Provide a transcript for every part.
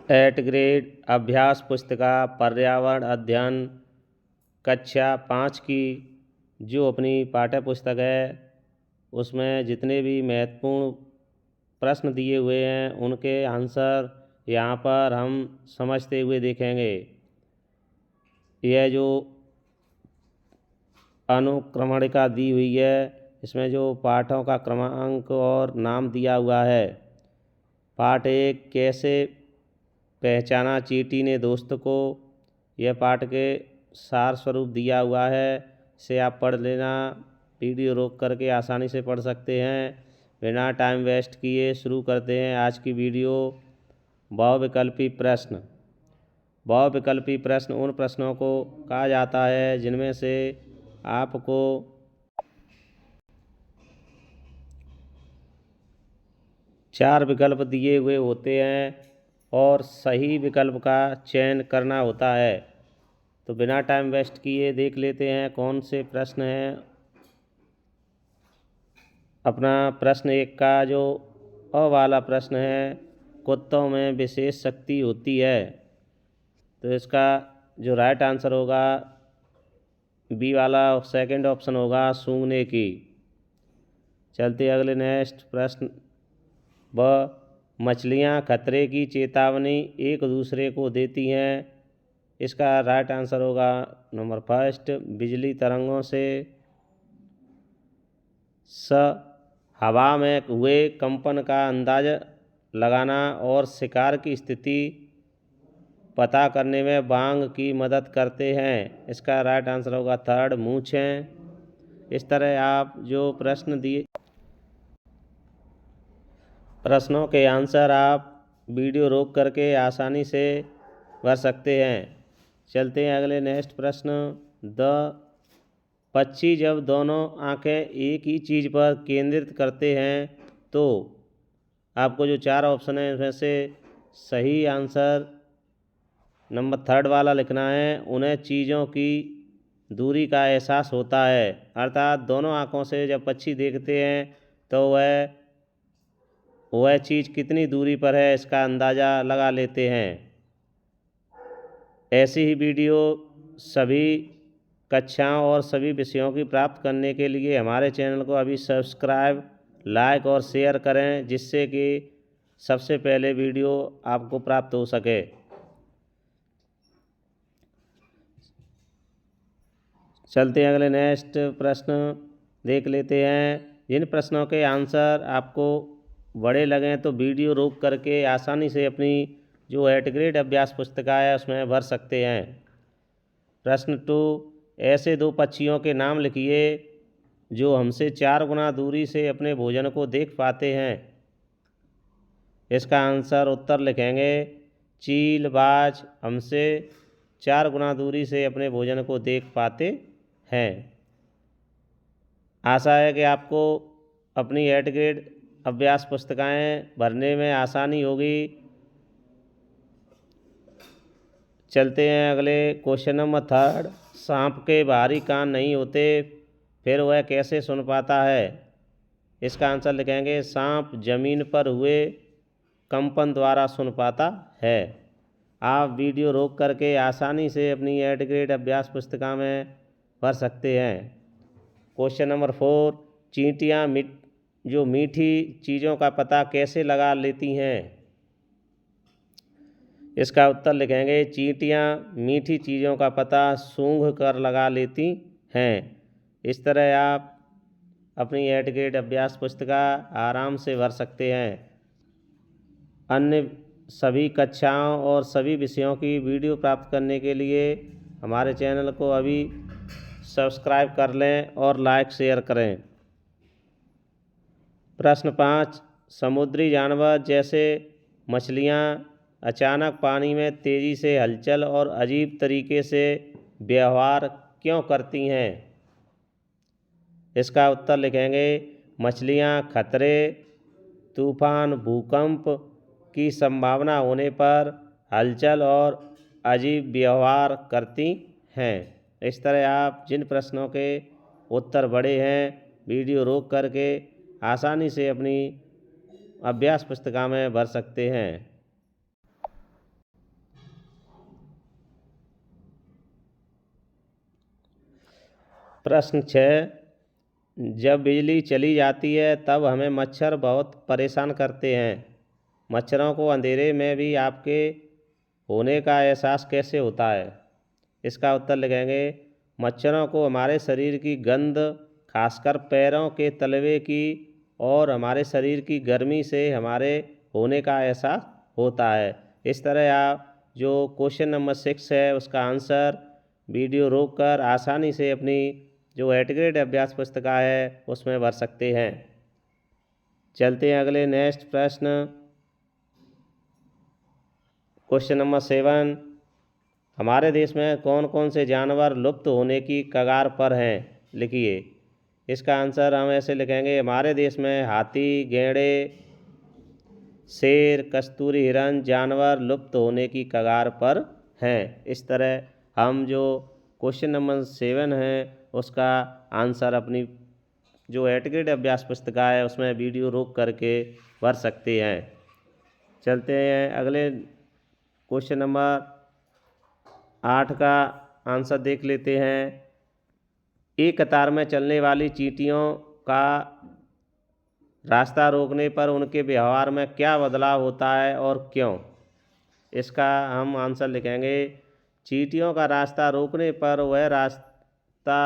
Eight grade अभ्यास पुस्तिका पर्यावरण अध्ययन कक्षा 5 की जो अपनी पाठ्य पुस्तक है उसमें जितने भी महत्वपूर्ण प्रश्न दिए हुए हैं उनके आंसर यहाँ पर हम समझते हुए देखेंगे। यह जो अनुक्रमणिका दी हुई है इसमें जो पाठों का क्रमांक और नाम दिया हुआ है। पाठ 1 कैसे पहचाना चींटी ने दोस्त को, यह पाठ के सार स्वरूप दिया हुआ है। इसे आप पढ़ लेना, वीडियो रोक करके आसानी से पढ़ सकते हैं। बिना टाइम वेस्ट किए शुरू करते हैं आज की वीडियो। बहुविकल्पी प्रश्न। बहुविकल्पी प्रश्न उन प्रश्नों को कहा जाता है जिनमें से आपको चार विकल्प दिए हुए होते हैं और सही विकल्प का चयन करना होता है। तो बिना टाइम वेस्ट किए देख लेते हैं कौन से प्रश्न हैं। अपना प्रश्न 1 का जो अ वाला प्रश्न है, कुत्तों में विशेष शक्ति होती है, तो इसका जो राइट आंसर होगा बी वाला सेकंड ऑप्शन होगा सूंघने की। चलते अगले नेक्स्ट प्रश्न। मछलियाँ खतरे की चेतावनी एक दूसरे को देती हैं, इसका राइट आंसर होगा नंबर फर्स्ट बिजली तरंगों से। हवा में हुए कंपन का अंदाज़ा लगाना और शिकार की स्थिति पता करने में बांग की मदद करते हैं, इसका राइट आंसर होगा थर्ड मूंछें। इस तरह आप जो प्रश्न दिए प्रश्नों के आंसर आप वीडियो रोक करके आसानी से भर सकते हैं। चलते हैं अगले नेक्स्ट प्रश्न। पक्षी जब दोनों आंखें एक ही चीज़ पर केंद्रित करते हैं तो आपको जो चार ऑप्शन हैं उसमें से सही आंसर नंबर थर्ड वाला लिखना है। उन्हें चीज़ों की दूरी का एहसास होता है, अर्थात दोनों आंखों से जब पक्षी देखते हैं तो वह चीज़ कितनी दूरी पर है इसका अंदाज़ा लगा लेते हैं। ऐसी ही वीडियो सभी कक्षाओं और सभी विषयों की प्राप्त करने के लिए हमारे चैनल को अभी सब्सक्राइब, लाइक और शेयर करें, जिससे कि सबसे पहले वीडियो आपको प्राप्त हो सके। चलते हैं अगले नेक्स्ट प्रश्न देख लेते हैं। जिन प्रश्नों के आंसर आपको बड़े लगें तो वीडियो रोक करके आसानी से अपनी जो एट ग्रेड अभ्यास पुस्तिका है उसमें भर सकते हैं। प्रश्न 2 ऐसे दो पक्षियों के नाम लिखिए जो हमसे 4 गुना दूरी से अपने भोजन को देख पाते हैं, इसका आंसर उत्तर लिखेंगे चील, बाज हमसे 4 गुना दूरी से अपने भोजन को देख पाते हैं। आशा है कि आपको अपनी एट ग्रेड अभ्यास पुस्तिकाएं भरने में आसानी होगी। चलते हैं अगले क्वेश्चन नंबर थर्ड। सांप के बाहरी कान नहीं होते फिर वह कैसे सुन पाता है, इसका आंसर लिखेंगे सांप जमीन पर हुए कंपन द्वारा सुन पाता है। आप वीडियो रोक करके आसानी से अपनी एट ग्रेड अभ्यास पुस्तिका में भर सकते हैं। क्वेश्चन नंबर 4 चींटियाँ जो मीठी चीज़ों का पता कैसे लगा लेती हैं, इसका उत्तर लिखेंगे चींटियाँ मीठी चीज़ों का पता सूंघ कर लगा लेती हैं। इस तरह आप अपनी एट ग्रेड अभ्यास पुस्तिका आराम से भर सकते हैं। अन्य सभी कक्षाओं और सभी विषयों की वीडियो प्राप्त करने के लिए हमारे चैनल को अभी सब्सक्राइब कर लें और लाइक शेयर करें। प्रश्न 5 समुद्री जानवर जैसे मछलियाँ अचानक पानी में तेज़ी से हलचल और अजीब तरीके से व्यवहार क्यों करती हैं, इसका उत्तर लिखेंगे मछलियाँ खतरे, तूफान, भूकंप की संभावना होने पर हलचल और अजीब व्यवहार करती हैं। इस तरह आप जिन प्रश्नों के उत्तर बड़े हैं वीडियो रोक करके आसानी से अपनी अभ्यास पुस्तिका में भर सकते हैं। प्रश्न 6, जब बिजली चली जाती है तब हमें मच्छर बहुत परेशान करते हैं। मच्छरों को अंधेरे में भी आपके होने का एहसास कैसे होता है? इसका उत्तर लिखेंगे, मच्छरों को हमारे शरीर की गंध, खासकर पैरों के तलवे की और हमारे शरीर की गर्मी से हमारे होने का एहसास होता है। इस तरह आप जो क्वेश्चन नंबर 6 है उसका आंसर वीडियो रोककर आसानी से अपनी जो 8th ग्रेड अभ्यास पुस्तिका है उसमें भर सकते हैं। चलते हैं अगले नेक्स्ट प्रश्न, क्वेश्चन नंबर 7, हमारे देश में कौन कौन से जानवर लुप्त होने की कगार पर हैं? लिखिए। इसका आंसर हम ऐसे लिखेंगे, हमारे देश में हाथी, गैंडे, शेर, कस्तूरी हिरन जानवर लुप्त होने की कगार पर हैं। इस तरह हम जो क्वेश्चन नंबर 7 है उसका आंसर अपनी जो 8th ग्रेड अभ्यास पुस्तिका है उसमें वीडियो रोक करके भर सकते हैं। चलते हैं अगले क्वेश्चन नंबर 8 का आंसर देख लेते हैं। एक कतार में चलने वाली चींटियों का रास्ता रोकने पर उनके व्यवहार में क्या बदलाव होता है और क्यों? इसका हम आंसर लिखेंगे, चींटियों का रास्ता रोकने पर वह रास्ता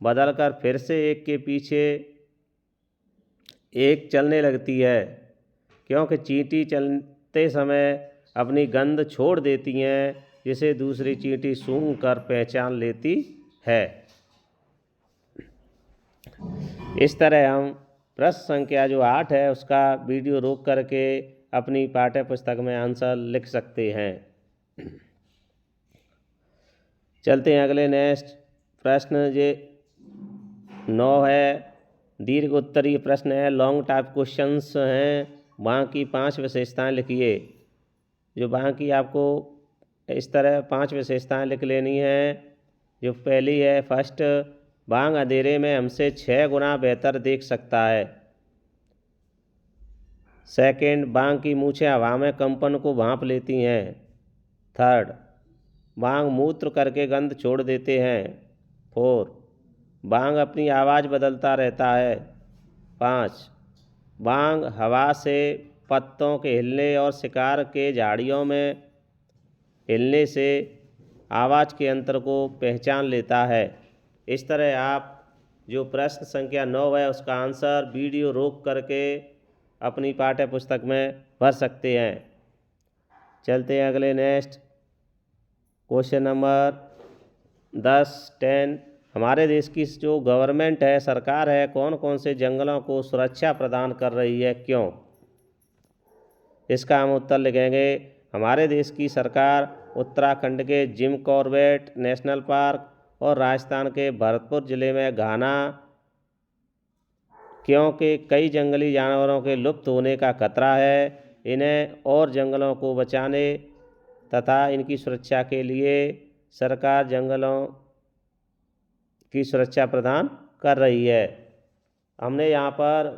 बदलकर फिर से एक के पीछे एक चलने लगती है, क्योंकि चींटी चलते समय अपनी गंध छोड़ देती हैं, जिसे दूसरी चींटी सूंघ कर पहचान लेती है। इस तरह हम प्रश्न संख्या जो 8 है उसका वीडियो रोक करके अपनी पाठ्य पुस्तक में आंसर लिख सकते हैं। चलते हैं अगले नेक्स्ट प्रश्न, ये 9 है, दीर्घ उत्तरीय प्रश्न है, लॉन्ग टाइप क्वेश्चंस हैं। वहाँ की 5 विशेषताएं लिखिए। जो वहाँ की आपको इस तरह 5 विशेषताएं लिख लेनी हैं। जो पहली है, फर्स्ट, बाघ अंधेरे में हमसे 6 गुना बेहतर देख सकता है। सेकंड, बाघ की मूछें हवा में कंपन को भांप लेती हैं। थर्ड, बाघ मूत्र करके गंध छोड़ देते हैं। 4, बाघ अपनी आवाज़ बदलता रहता है। 5, बाघ हवा से पत्तों के हिलने और शिकार के झाड़ियों में हिलने से आवाज़ के अंतर को पहचान लेता है। इस तरह आप जो प्रश्न संख्या 9 है उसका आंसर वीडियो रोक करके अपनी पाठ्य पुस्तक में भर सकते हैं। चलते हैं अगले नेक्स्ट क्वेश्चन नंबर 10 हमारे देश की जो गवर्नमेंट है, सरकार है, कौन कौन से जंगलों को सुरक्षा प्रदान कर रही है, क्यों? इसका हम उत्तर लिखेंगे, हमारे देश की सरकार उत्तराखंड के जिम कॉर्बेट नेशनल पार्क और राजस्थान के भरतपुर जिले में घाना, क्योंकि कई जंगली जानवरों के लुप्त होने का खतरा है, इन्हें और जंगलों को बचाने तथा इनकी सुरक्षा के लिए सरकार जंगलों की सुरक्षा प्रदान कर रही है। हमने यहाँ पर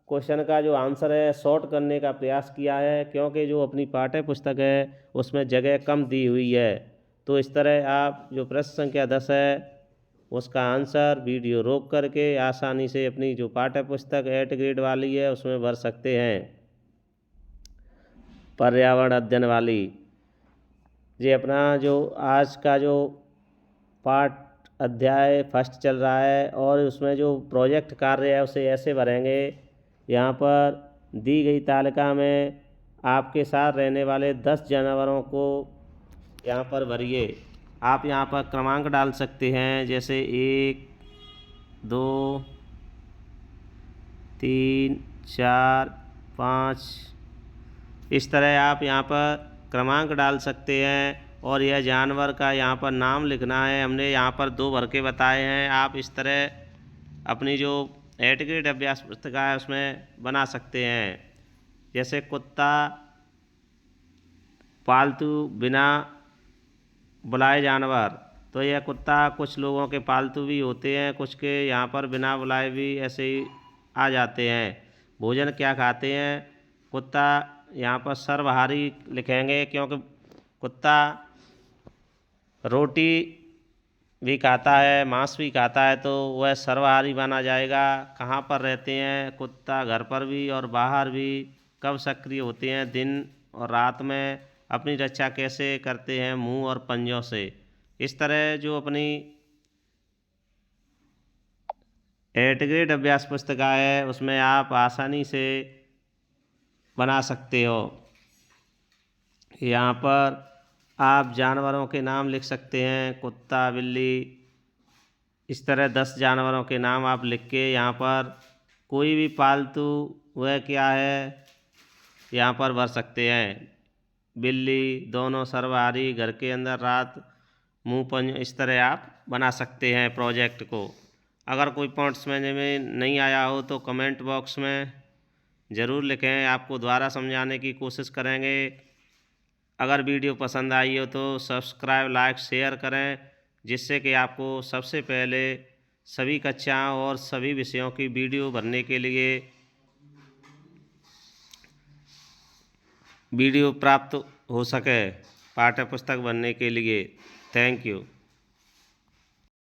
क्वेश्चन का जो आंसर है शॉर्ट करने का प्रयास किया है, क्योंकि जो अपनी पाठ्य पुस्तक है उसमें जगह कम दी हुई है। तो इस तरह आप जो प्रश्न संख्या 10 है उसका आंसर वीडियो रोक करके आसानी से अपनी जो पाठ्य पुस्तक 8th ग्रेड वाली है उसमें भर सकते हैं। पर्यावरण अध्ययन वाली ये अपना जो आज का जो पाठ अध्याय फर्स्ट चल रहा है और उसमें जो प्रोजेक्ट कार्य है उसे ऐसे भरेंगे। यहाँ पर दी गई तालिका में आपके साथ रहने वाले 10 जानवरों को यहाँ पर भरिए। आप यहाँ पर क्रमांक डाल सकते हैं, जैसे 1, 2, 3, 4, 5। इस तरह आप यहाँ पर क्रमांक डाल सकते हैं और यह जानवर का यहाँ पर नाम लिखना है। हमने यहाँ पर 2 भर के बताए हैं। आप इस तरह अपनी जो 8th ग्रेड अभ्यास पुस्तिका है उसमें बना सकते हैं। जैसे कुत्ता पालतू बिना बुलाए जानवर, तो यह कुत्ता कुछ लोगों के पालतू भी होते हैं, कुछ के यहाँ पर बिना बुलाए भी ऐसे ही आ जाते हैं। भोजन क्या खाते हैं, कुत्ता यहाँ पर सर्वहारी लिखेंगे, क्योंकि कुत्ता रोटी भी खाता है, मांस भी खाता है, तो वह सर्वाहारी माना जाएगा। कहाँ पर रहते हैं कुत्ता, घर पर भी और बाहर भी। कब सक्रिय होते हैं, दिन और रात में। अपनी रक्षा कैसे करते हैं, मुंह और पंजों से। इस तरह जो अपनी 8th ग्रेड अभ्यास पुस्तिका है उसमें आप आसानी से बना सकते हो। यहाँ पर आप जानवरों के नाम लिख सकते हैं, कुत्ता, बिल्ली, इस तरह 10 जानवरों के नाम आप लिख के यहाँ पर कोई भी पालतू वह क्या है यहाँ पर भर सकते हैं। बिल्ली, दोनों सर्वहारी, घर के अंदर, रात, मुंह पंज, इस तरह आप बना सकते हैं प्रोजेक्ट को। अगर कोई पॉइंट समझ में नहीं आया हो तो कमेंट बॉक्स में ज़रूर लिखें, आपको दोबारा समझाने की कोशिश करेंगे। अगर वीडियो पसंद आई हो तो सब्सक्राइब, लाइक, शेयर करें, जिससे कि आपको सबसे पहले सभी कक्षाओं और सभी विषयों की वीडियो भरने के लिए वीडियो प्राप्त हो सके, पाठ्य पुस्तक बनने के लिए। Thank you.